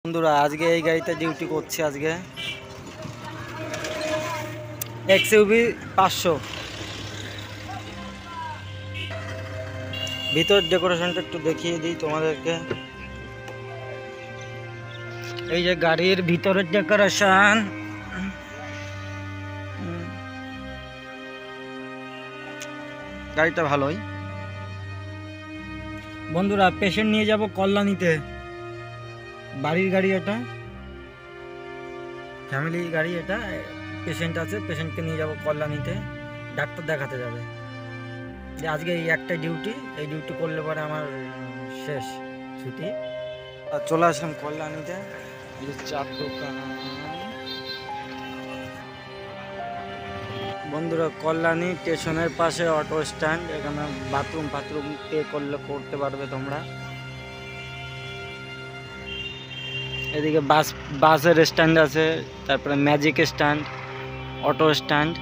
বন্ধুরা আজকে এই গাড়িতে ডিউটি করছি। আজকে XUV 500। ভিতর ডেকোরেশনটা একটু দেখিয়ে দিই তোমাদেরকে। এই যে গাড়ির ভিতরের ডেকোরেশন, গাড়িটা ভালোই। বন্ধুরা পেশেন্ট নিয়ে যাব কল্যাণীতে, বাড়ির গাড়ি এটা, ফ্যামিলি গাড়ি এটা। পেশেন্ট আছে, পেশেন্টকে নিয়ে যাব কল্যাণীতে, ডাক্তার দেখাতে যাবে। যে আজকে এই একটা ডিউটি, এই ডিউটি করলে পরে আমার শেষ ছুটি। আর চলে আসলাম কল্যাণীতে। এই যে চার দোকান। বন্ধুরা কল্যাণী স্টেশনের পাশে অটো স্ট্যান্ড, এখানে বাথরুম পে করলে করতে পারবে তোমরা। এদিকে বাসের স্ট্যান্ড আছে, তারপরে ম্যাজিক স্ট্যান্ড, অটো স্ট্যান্ড।